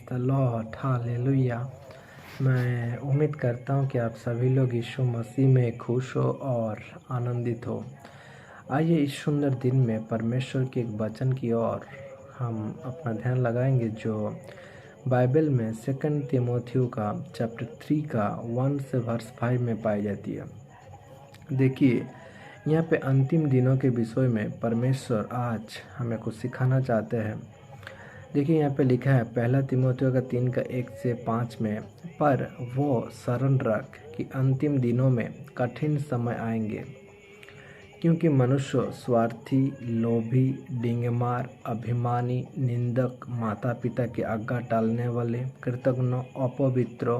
The Lord, hallelujah. मैं उम्मीद करता हूँ कि आप सभी लोग यीशु मसीह में खुश हो और आनंदित हो। आइए इस सुंदर दिन में परमेश्वर के एक वचन की ओर हम अपना ध्यान लगाएंगे, जो बाइबल में 2 तीमुथियुस का चैप्टर 3 का 1 से वर्स 5 में पाई जाती है। देखिए, यहाँ पे अंतिम दिनों के विषय में परमेश्वर आज हमें कुछ सिखाना चाहते हैं। देखिए, यहाँ पे लिखा है 1 तीमुथियुस का 3 का 1 से 5 में, पर वो शरण रख कि अंतिम दिनों में कठिन समय आएंगे, क्योंकि मनुष्य स्वार्थी, लोभी, डिंगमार, अभिमानी, निंदक, माता पिता की आज्ञा टालने वाले, कृतघ्न, अपवित्र,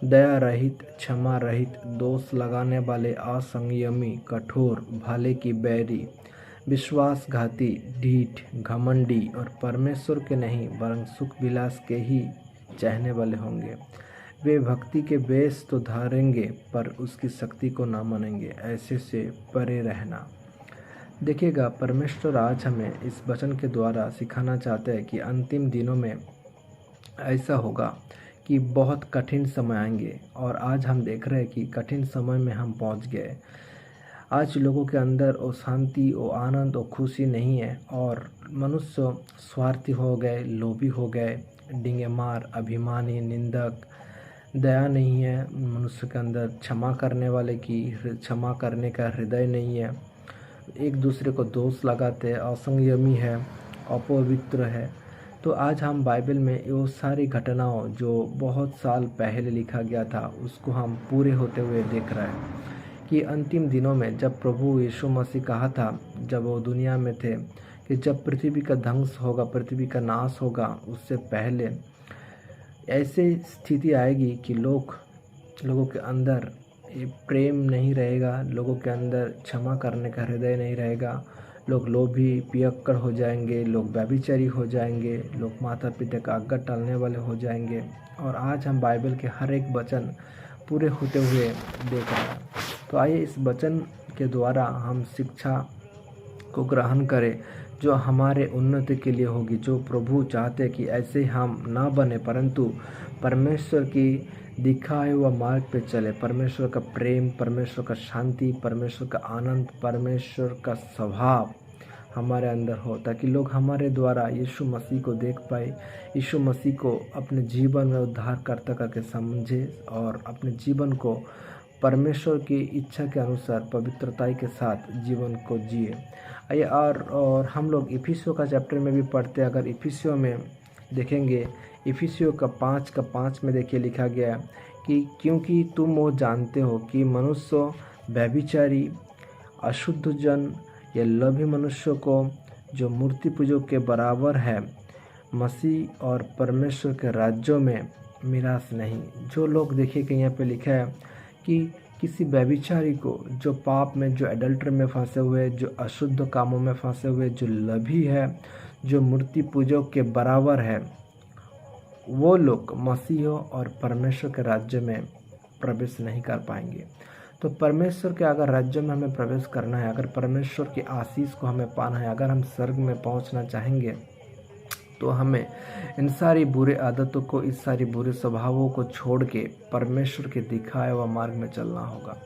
दया रहित, क्षमा रहित, दोष लगाने वाले, असंयमी, कठोर, भले की बैरी, विश्वासघाती, ढीठ, घमंडी और परमेश्वर के नहीं वरन सुख विलास के ही चाहने वाले होंगे। वे भक्ति के वेश तो धारेंगे पर उसकी शक्ति को ना मानेंगे। ऐसे से परे रहना। देखिएगा, परमेश्वर आज हमें इस वचन के द्वारा सिखाना चाहते हैं कि अंतिम दिनों में ऐसा होगा कि बहुत कठिन समय आएंगे। और आज हम देख रहे हैं कि कठिन समय में हम पहुंच गए। आज लोगों के अंदर वो शांति, वो आनंद, वो खुशी नहीं है, और मनुष्य स्वार्थी हो गए, लोभी हो गए, डिंगमार, अभिमानी, निंदक, दया नहीं है मनुष्य के अंदर, क्षमा करने वाले की क्षमा करने का हृदय नहीं है, एक दूसरे को दोष लगाते हैं, असंयमी है, अपवित्र है। तो आज हम बाइबल में वो सारी घटनाओं जो बहुत साल पहले लिखा गया था उसको हम पूरे होते हुए देख रहे हैं कि अंतिम दिनों में जब प्रभु यीशु मसीह कहा था, जब वो दुनिया में थे, कि जब पृथ्वी का ध्वंस होगा, पृथ्वी का नाश होगा, उससे पहले ऐसी स्थिति आएगी कि लोगों के अंदर प्रेम नहीं रहेगा, लोगों के अंदर क्षमा करने का हृदय नहीं रहेगा, लोग लोभी, पियक्कड़ हो जाएंगे, लोग व्यभिचारी हो जाएंगे, लोग माता पिता का आज्ञा टालने वाले हो जाएंगे। और आज हम बाइबल के हर एक वचन पूरे होते हुए देख रहे हैं। तो आइए इस वचन के द्वारा हम शिक्षा को ग्रहण करें जो हमारे उन्नति के लिए होगी, जो प्रभु चाहते कि ऐसे हम ना बने परंतु परमेश्वर की दिखाए हुआ मार्ग पे चले। परमेश्वर का प्रेम, परमेश्वर का शांति, परमेश्वर का आनंद, परमेश्वर का स्वभाव हमारे अंदर हो, ताकि लोग हमारे द्वारा यीशु मसीह को देख पाए, यीशु मसीह को अपने जीवन में उद्धारकर्ता करके समझे और अपने जीवन को परमेश्वर की इच्छा के अनुसार पवित्रताई के साथ जीवन को जिए। आइए और हम लोग इफिसियों का चैप्टर में भी पढ़ते हैं। अगर इफिसियों में देखेंगे, इफिसियों का 5 में देखिए लिखा गया कि क्योंकि तुम वो जानते हो कि मनुष्य व्यभिचारी, अशुद्ध जन या लोभी मनुष्य को जो मूर्ति पूजक के बराबर है, मसीह और परमेश्वर के राज्यों में मिरास नहीं। जो लोग देखिए कि यहाँ पे लिखा है कि किसी व्यभिचारी को, जो पाप में, जो एडल्टर में फंसे हुए, जो अशुद्ध कामों में फंसे हुए, जो लोभी है, जो मूर्ति पूजक के बराबर है, वो लोग मसीह और परमेश्वर के राज्य में प्रवेश नहीं कर पाएंगे। तो परमेश्वर के अगर राज्य में हमें प्रवेश करना है, अगर परमेश्वर की आशीष को हमें पाना है, अगर हम स्वर्ग में पहुंचना चाहेंगे, तो हमें इन सारी बुरे आदतों को, इस सारी बुरे स्वभावों को छोड़ के परमेश्वर के दिखाए हुआ मार्ग में चलना होगा।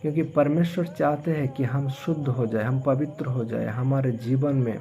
क्योंकि परमेश्वर चाहते हैं कि हम शुद्ध हो जाए, हम पवित्र हो जाए। हमारे जीवन में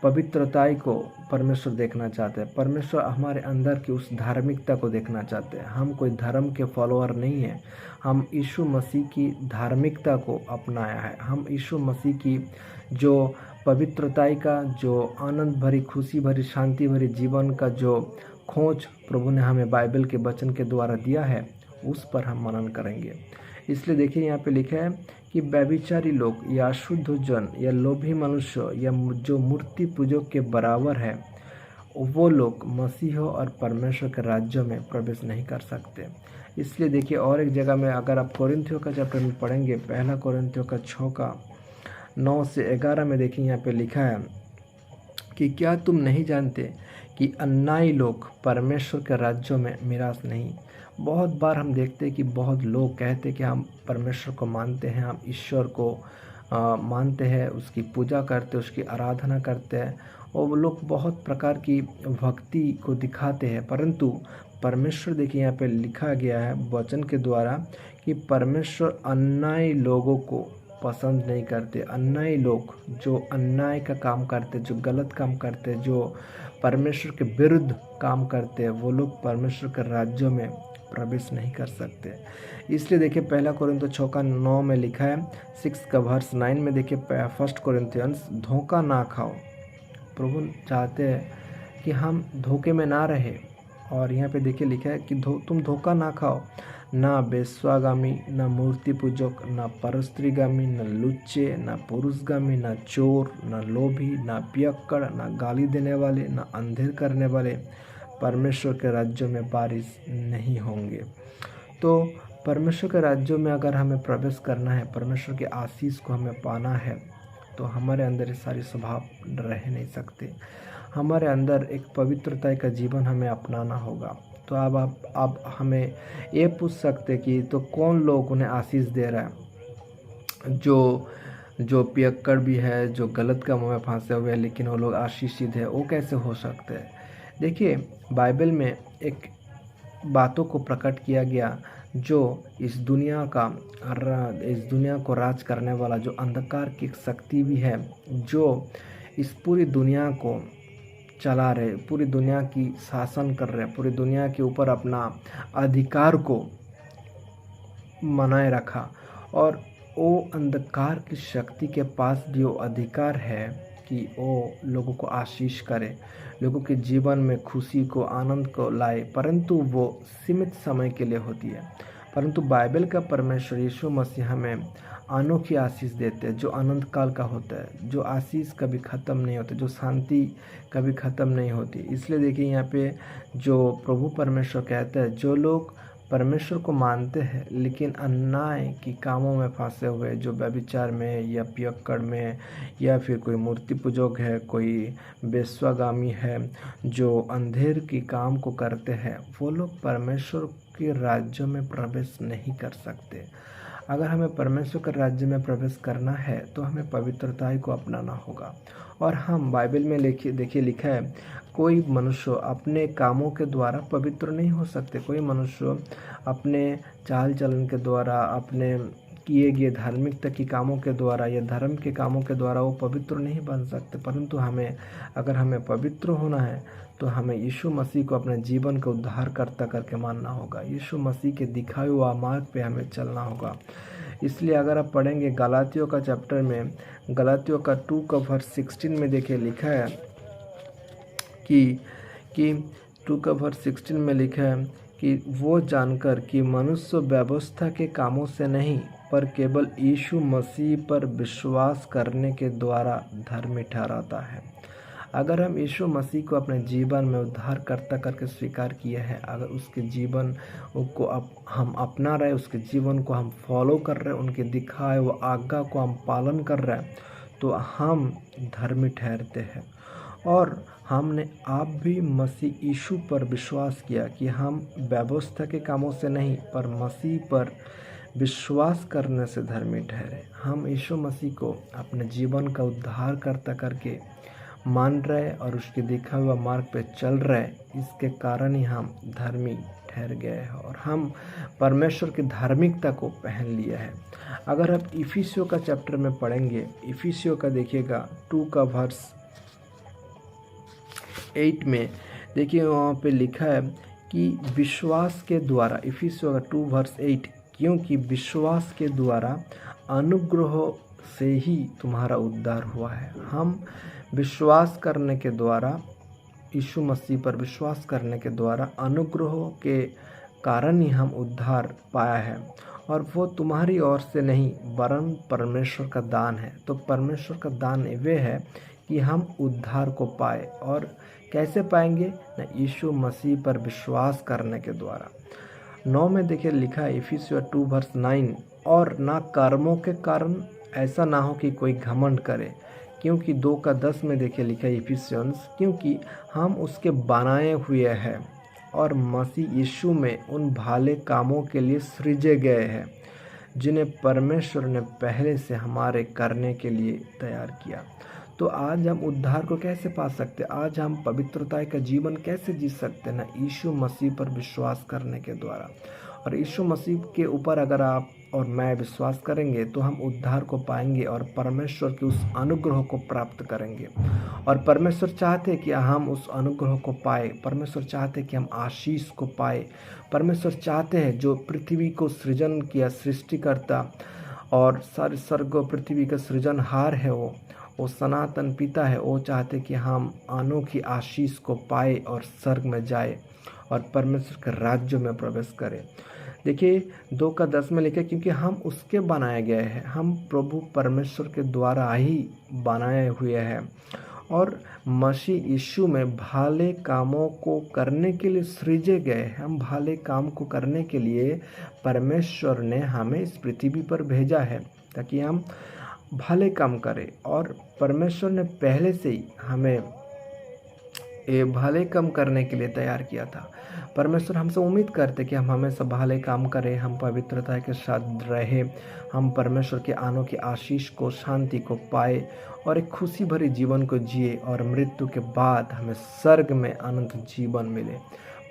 पवित्रताई को परमेश्वर देखना चाहते हैं। परमेश्वर हमारे अंदर की उस धार्मिकता को देखना चाहते हैं। हम कोई धर्म के फॉलोअर नहीं हैं, हम यीशु मसीह की धार्मिकता को अपनाया है। हम यीशु मसीह की जो पवित्रताई का, जो आनंद भरी, खुशी भरी, शांति भरी जीवन का जो खोज प्रभु ने हमें बाइबल के वचन के द्वारा दिया है, उस पर हम मनन करेंगे। इसलिए देखिए यहाँ पे लिखा है कि व्यभिचारी लोग या शुद्ध जन या लोभी मनुष्य या जो मूर्ति पूजक के बराबर है, वो लोग मसीह और परमेश्वर के राज्य में प्रवेश नहीं कर सकते। इसलिए देखिए, और एक जगह में अगर आप कोरिन्थियों का चैप्टर में पढ़ेंगे, 1 कोरिन्थियों का 6 का 9 से 11 में देखिए यहाँ पे लिखा है कि क्या तुम नहीं जानते कि अन्यायी लोग परमेश्वर के राज्यों में मिरास नहीं। बहुत बार हम देखते हैं कि बहुत लोग कहते हैं कि हम परमेश्वर को मानते हैं, हम ईश्वर को मानते हैं, उसकी पूजा करते हैं, उसकी आराधना करते हैं, वो लोग बहुत प्रकार की भक्ति को दिखाते हैं, परंतु परमेश्वर देखिए यहाँ पे लिखा गया है वचन के द्वारा कि परमेश्वर अन्यायी लोगों को पसंद नहीं करते। अन्यायी लोग जो अन्याय का काम करते, जो गलत काम करते, जो परमेश्वर के विरुद्ध काम करते हैं, वो लोग परमेश्वर के राज्यों में प्रवेश नहीं कर सकते। इसलिए देखिए पहला कोरिन्थियों 6:9 में लिखा है, 6:9 में देखिए, फर्स्ट कोरिन्थियंस, धोखा ना खाओ। प्रभु चाहते हैं कि हम धोखे में ना रहे। और यहाँ पे देखिए लिखा है कि तुम धोखा ना खाओ, ना बेस्वागामी, ना मूर्ति पूजक, ना परस्त्रीगामी, न लुच्चे, ना पुरुषगामी, ना चोर, ना लोभी, ना पियक्कड़, ना गाली देने वाले, ना अंधेर करने वाले परमेश्वर के राज्यों में वारिस नहीं होंगे। तो परमेश्वर के राज्यों में अगर हमें प्रवेश करना है, परमेश्वर के आशीष को हमें पाना है, तो हमारे अंदर ये सारी स्वभाव रह नहीं सकते। हमारे अंदर एक पवित्रता का जीवन हमें अपनाना होगा। तो अब हमें ये पूछ सकते कि तो कौन लोग उन्हें आशीष दे रहा है? जो पियक्कड़ भी है, जो गलत कामों में फंसे हुए हैं, लेकिन वो लोग आशीषित है, वो कैसे हो सकते हैं? देखिए बाइबल में एक बातों को प्रकट किया गया, जो इस दुनिया को राज करने वाला, जो अंधकार की शक्ति भी है, जो इस पूरी दुनिया को चला रहे, पूरी दुनिया की शासन कर रहे, पूरी दुनिया के ऊपर अपना अधिकार को बनाए रखा। और वो अंधकार की शक्ति के पास भी वो अधिकार है कि वो लोगों को आशीष करे, लोगों के जीवन में खुशी को, आनंद को लाए, परंतु वो सीमित समय के लिए होती है। परंतु बाइबल का परमेश्वर यीशु मसीह हमें अनोखी आशीष देते हैं, जो अनंत काल का होता है, जो आशीष कभी ख़त्म नहीं होता, जो शांति कभी ख़त्म नहीं होती। इसलिए देखिए यहाँ पे जो प्रभु परमेश्वर कहते हैं, जो लोग परमेश्वर को मानते हैं लेकिन अन्याय की कामों में फंसे हुए, जो व्यभिचार में या पियक्कड़ में, या फिर कोई मूर्ति पूजक है, कोई वेश्यागामी है, जो अंधेर की काम को करते हैं, वो लोग परमेश्वर के राज्यों में प्रवेश नहीं कर सकते। अगर हमें परमेश्वर के राज्य में प्रवेश करना है तो हमें पवित्रता को अपनाना होगा। और हम बाइबल में देखिए लिखा है, कोई मनुष्य अपने कामों के द्वारा पवित्र नहीं हो सकते। कोई मनुष्य अपने चाल चलन के द्वारा, अपने किए गए धार्मिकता के कामों के द्वारा या धर्म के कामों के द्वारा वो पवित्र नहीं बन सकते। परंतु अगर हमें पवित्र होना है तो हमें यीशु मसीह को अपने जीवन का उद्धारकर्ता करके मानना होगा। यीशु मसीह के दिखाए हुआ मार्ग पे हमें चलना होगा। इसलिए अगर आप पढ़ेंगे गलातियों का चैप्टर में, गलातियों का 2:16 में देखिए लिखा है कि 2:16 में लिखा है कि वो जानकर कि मनुष्य व्यवस्था के कामों से नहीं, पर केवल यीशु मसीह पर विश्वास करने के द्वारा धर्मी ठहराता है। अगर हम यीशु मसीह को अपने जीवन में उद्धारकर्ता करके स्वीकार किए हैं, अगर उसके जीवन को हम अपना रहे, उसके जीवन को हम फॉलो कर रहे हैं, उनके दिखाए वो आज्ञा को हम पालन कर रहे हैं, तो हम धर्मी ठहरते हैं। और हमने आप भी मसीह यीशु पर विश्वास किया कि हम व्यवस्था के कामों से नहीं, पर मसीह पर विश्वास करने से धर्मी ठहरे। हम यीशु मसीह को अपने जीवन का उद्धारकर्ता करके मान रहे और उसके दिखा हुआ मार्ग पे चल रहे, इसके कारण ही हम धर्मी ठहर गए हैं और हम परमेश्वर की धार्मिकता को पहन लिया है। अगर आप इफिसियों का चैप्टर में पढ़ेंगे, इफिसियों का देखिएगा 2:8 में देखिए वहाँ पे लिखा है कि विश्वास के द्वारा, इफिसियों का 2:8, क्योंकि विश्वास के द्वारा अनुग्रह से ही तुम्हारा उद्धार हुआ है। हम विश्वास करने के द्वारा, यीशु मसीह पर विश्वास करने के द्वारा अनुग्रह के कारण ही हम उद्धार पाया है, और वो तुम्हारी ओर से नहीं वरन परमेश्वर का दान है। तो परमेश्वर का दान वे है कि हम उद्धार को पाए, और कैसे पाएंगे? न यीशु मसीह पर विश्वास करने के द्वारा। 9 में देखिए लिखा है इफिसियों 2:9, और ना कर्मों के कारण, ऐसा ना हो कि कोई घमंड करे, क्योंकि 2:10 में देखिए लिखा है इफिसियंस, क्योंकि हम उसके बनाए हुए हैं और मसीह यीशु में उन भले कामों के लिए सृजे गए हैं जिन्हें परमेश्वर ने पहले से हमारे करने के लिए तैयार किया। तो आज हम उद्धार को कैसे पा सकते, आज हम पवित्रता का जीवन कैसे जी सकते हैं ना, यीशु मसीह पर विश्वास करने के द्वारा। और यीशु मसीह के ऊपर अगर आप और मैं विश्वास करेंगे तो हम उद्धार को पाएंगे और परमेश्वर के उस अनुग्रह को प्राप्त करेंगे। और परमेश्वर चाहते कि हम उस अनुग्रह को पाए, परमेश्वर चाहते कि हम आशीष को पाए। परमेश्वर चाहते हैं जो पृथ्वी को सृजन किया, सृष्टिकर्ता और सारे स्वर्ग पृथ्वी का सृजनहार है, वो सनातन पिता है, वो चाहते कि हम अनोखी आशीष को पाए और स्वर्ग में जाए और परमेश्वर के राज्य में प्रवेश करें। देखिए 2:10 में लिखा, क्योंकि हम उसके बनाए गए हैं, हम प्रभु परमेश्वर के द्वारा ही बनाए हुए हैं और मसीह यीशु में भले कामों को करने के लिए सृजे गए हैं। हम भले काम को करने के लिए परमेश्वर ने हमें इस पृथ्वी पर भेजा है ताकि हम भले काम करें। और परमेश्वर ने पहले से ही हमें ये भले काम करने के लिए तैयार किया था। परमेश्वर हमसे उम्मीद करते कि हम हमेशा भले काम करें, हम पवित्रता के साथ रहें, हम परमेश्वर के अनोखी आशीष को, शांति को पाए और एक खुशी भरी जीवन को जिए और मृत्यु के बाद हमें स्वर्ग में अनंत जीवन मिले।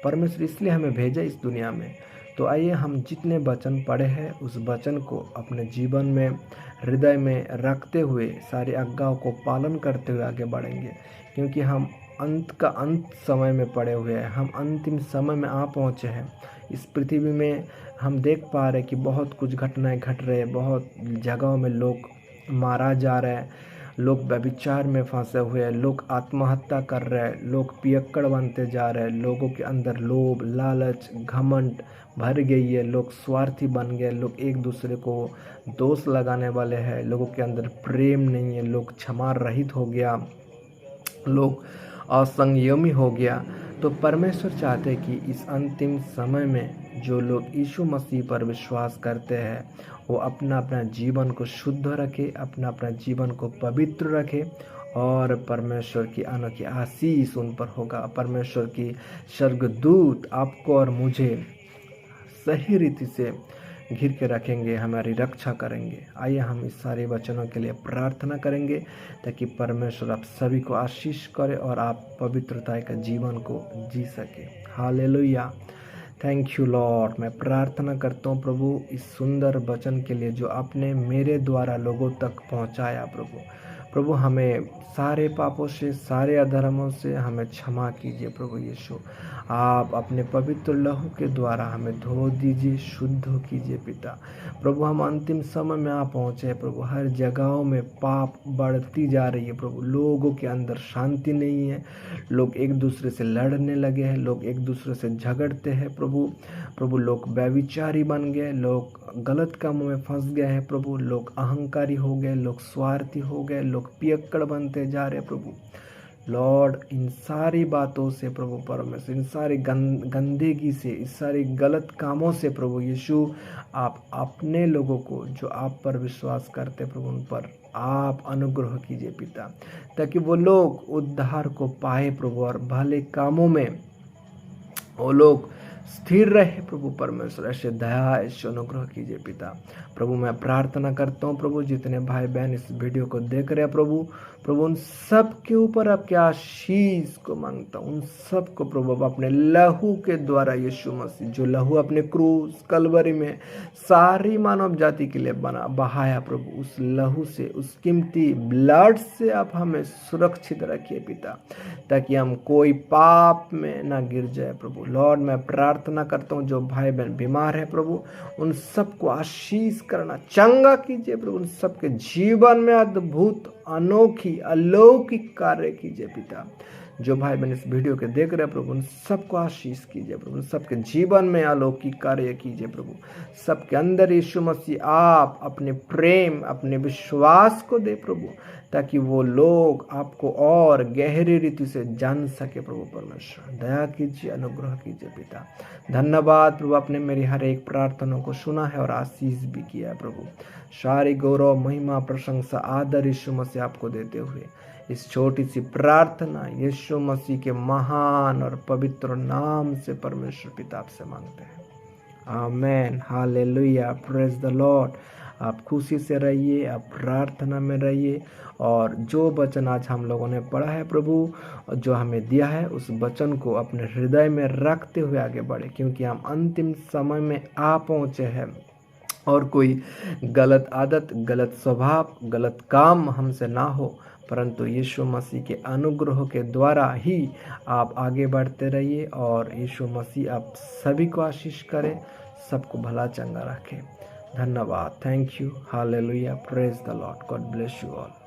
परमेश्वर इसलिए हमें भेजा इस दुनिया में। तो आइए हम जितने वचन पढ़े हैं उस वचन को अपने जीवन में, हृदय में रखते हुए, सारी आज्ञाओं को पालन करते हुए आगे बढ़ेंगे, क्योंकि हम अंत समय में पड़े हुए हैं, हम अंतिम समय में आ पहुँचे हैं। इस पृथ्वी में हम देख पा रहे हैं कि बहुत कुछ घटनाएं घट रहे हैं, बहुत जगहों में लोग मारा जा रहे हैं, लोग व्यभिचार में फंसे हुए हैं, लोग आत्महत्या कर रहे हैं, लोग पियक्कड़ बनते जा रहे हैं, लोगों के अंदर लोभ, लालच, घमंड भर गई है, लोग स्वार्थी बन गए, लोग एक दूसरे को दोष लगाने वाले हैं, लोगों के अंदर प्रेम नहीं है, लोग क्षमा रहित हो गया, लोग असंयमी हो गया। तो परमेश्वर चाहते हैं कि इस अंतिम समय में जो लोग यीशु मसीह पर विश्वास करते हैं वो अपना अपना जीवन को शुद्ध रखे, अपना अपना जीवन को पवित्र रखे और परमेश्वर की अनोखी आशीष उन पर होगा। परमेश्वर की स्वर्गदूत आपको और मुझे सही रीति से घिर के रखेंगे, हमारी रक्षा करेंगे। आइए हम इस सारे वचनों के लिए प्रार्थना करेंगे ताकि परमेश्वर आप सभी को आशीष करे और आप पवित्रता का जीवन को जी सके। Hallelujah, thank you Lord. मैं प्रार्थना करता हूँ प्रभु इस सुंदर वचन के लिए जो आपने मेरे द्वारा लोगों तक पहुँचाया। प्रभु हमें सारे पापों से, सारे अधर्मों से हमें क्षमा कीजिए। प्रभु यीशु, आप अपने पवित्र लहू के द्वारा हमें धो दीजिए, शुद्ध कीजिए पिता। प्रभु हम अंतिम समय में आ पहुँचे हैं प्रभु, हर जगहों में पाप बढ़ती जा रही है प्रभु, लोगों के अंदर शांति नहीं है, लोग एक दूसरे से लड़ने लगे हैं, लोग एक दूसरे से झगड़ते हैं प्रभु लोग व्यभिचारी बन गए, लोग गलत कामों में फंस गए हैं प्रभु, लोग अहंकारी हो गए, लोग स्वार्थी हो गए, लोग पियक्कड़ बनते जा रहे हैं प्रभु। लॉर्ड इन सारी बातों से प्रभु परमेश्वर, इन सारी गंदगी से, इस सारी गलत कामों से प्रभु यीशु, आप अपने लोगों को जो आप पर विश्वास करते प्रभु उन पर आप अनुग्रह कीजिए पिता, ताकि वो लोग उद्धार को पाए प्रभु और भले कामों में वो लोग स्थिर रहे प्रभु परमेश्वर। ऐसे दया, ऐसे अनुग्रह कीजिए पिता। प्रभु मैं प्रार्थना करता हूँ प्रभु जितने भाई बहन इस वीडियो को देख रहे हैं प्रभु उन सब के ऊपर आपके आशीष को मांगता हूँ, उन सब को प्रभु अपने लहू के द्वारा, यीशु मसीह जो लहू अपने क्रूस कलवरी में सारी मानव जाति के लिए बहाया प्रभु, उस लहू से, उस कीमती ब्लड से आप हमें सुरक्षित रखिए पिता, ताकि हम कोई पाप में ना गिर जाए प्रभु। लॉर्ड मैं प्रार्थना करता हूँ जो भाई बहन बीमार है प्रभु उन सबको आशीष करना, चंगा कीजिए प्रभु, उन सबके जीवन में अद्भुत, अनोखी, अलौकिक कार्य कीजिए पिता। जो भाई बहन इस वीडियो के देख रहे हैं प्रभु उन सबको आशीष कीजिए प्रभु, उन सबके जीवन में अलौकिक कार्य कीजिए प्रभु, सबके अंदर यीशु मसीह आप अपने प्रेम, अपने विश्वास को दे प्रभु, ताकि वो लोग आपको और गहरी रीति से जान सके प्रभु परमेश्वर। दया कीजिए, अनुग्रह कीजिए पिता। धन्यवाद प्रभु, आपने मेरी हर एक प्रार्थना को सुना है और आशीष भी किया है प्रभु। सारी गौरव, महिमा, प्रशंसा, आदर यीशु मसीह आपको देते हुए इस छोटी सी प्रार्थना यीशु मसीह के महान और पवित्र नाम से परमेश्वर पिता आपसे मांगते हैं, amen. Hallelujah, praise the lord. आप खुशी से रहिए, आप प्रार्थना में रहिए और जो वचन आज हम लोगों ने पढ़ा है प्रभु जो हमें दिया है उस वचन को अपने हृदय में रखते हुए आगे बढ़े, क्योंकि हम अंतिम समय में आ पहुँचे हैं और कोई गलत आदत, गलत स्वभाव, गलत काम हमसे ना हो, परंतु यीशु मसीह के अनुग्रह के द्वारा ही आप आगे बढ़ते रहिए और यीशु मसीह आप सभी को आशीष करें, सबको भला चंगा रखें। धन्यवाद। Thank you. Hallelujah. Praise the Lord. God bless you all.